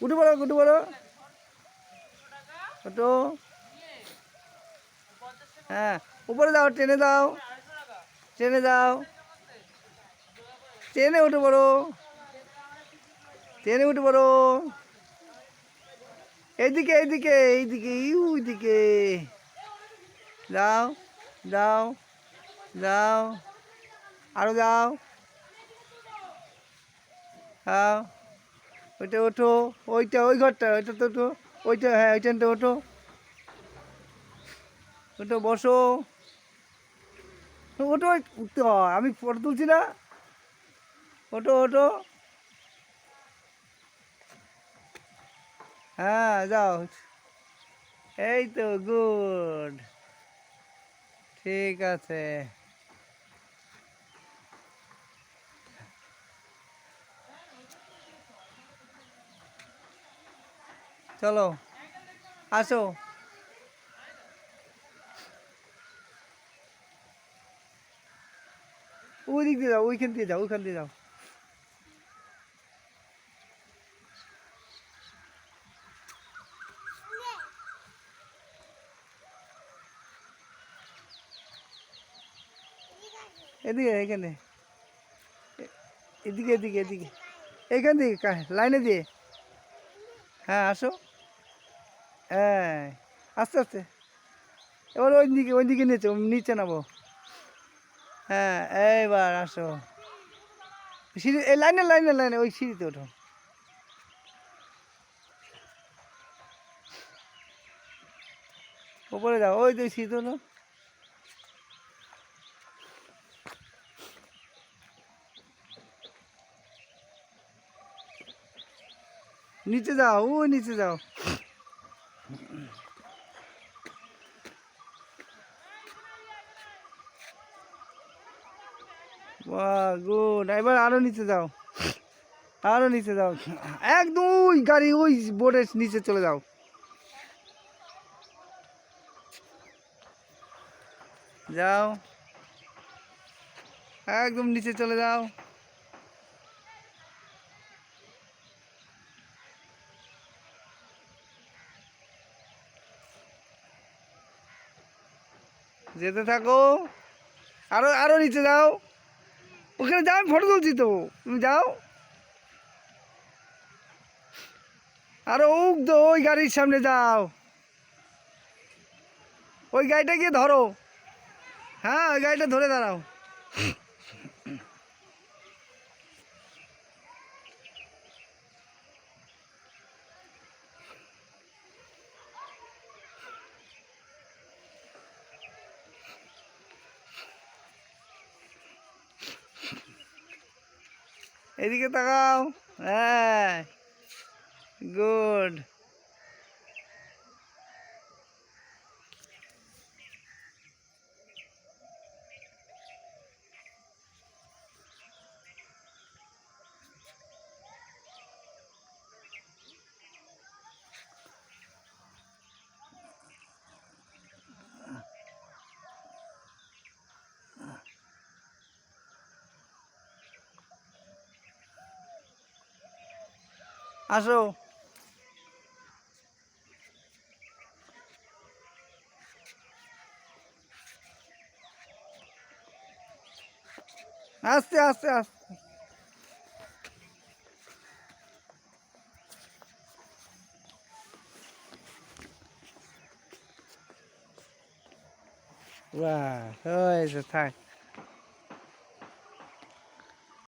উঠে পড়ো উঠে পড়ো ওটো হ্যাঁ উপরে যাও ট্রেনে যাও ট্রেনে যাও ট্রেনে উঠে পড়ো ট্রেনে উঠে পড়ো এইদিকে এইদিকে এইদিকে ওইদিকে যাও যাও যাও আরো যাও হ্যাঁ ওইটা ওঠো ওইটা ওই ঘরটা ওইটা তো ওঠো ওইটা হ্যাঁ ওইটানটা ওঠো ওটো বসো ওটো উঠতে হয় আমি ফটো তুলছি না ওটো ওটো হ্যাঁ যাও এই তো গুড ঠিক আছে চলো আসো ওই দিক দিয়ে যাও ওইখান দিয়ে যাও ওইখান দিয়ে যাও এদিকে এখানে এদিকে এদিকে এদিকে এইখান থেকে লাইনে দিয়ে হ্যাঁ আসো হ্যাঁ আস্তে আস্তে এবার ওই দিকে নিচে নিচে নামো হ্যাঁ এইবার আসো সিঁড়ি এই লাইনে লাইনে লাইনে ওই সিঁড়িতে ওঠো ওপরে যাও ওই তো সিঁড়িতে ওঠো নিচে যাও ওই নিচে যাও বাহ গুড এবার আরো নিচে যাও আরো নিচে যাও একদম ওই গাড়ি ওই বোর্ডের নিচে চলে যাও যাও একদম নিচে চলে যাও যেতে থাকো আরো আরো নিচে যাও ওখানে যাও আমি ফটো তুলছি তো তুমি যাও আরো ওই গাড়ির সামনে যাও ওই গাড়িটা গিয়ে ধরো হ্যাঁ ওই গাড়িটা ধরে দাঁড়াও এদিকে তাকাও হ্যাঁ গুড আসো আস্তে আস্তে আস্তে বাহ হয়েছে থাক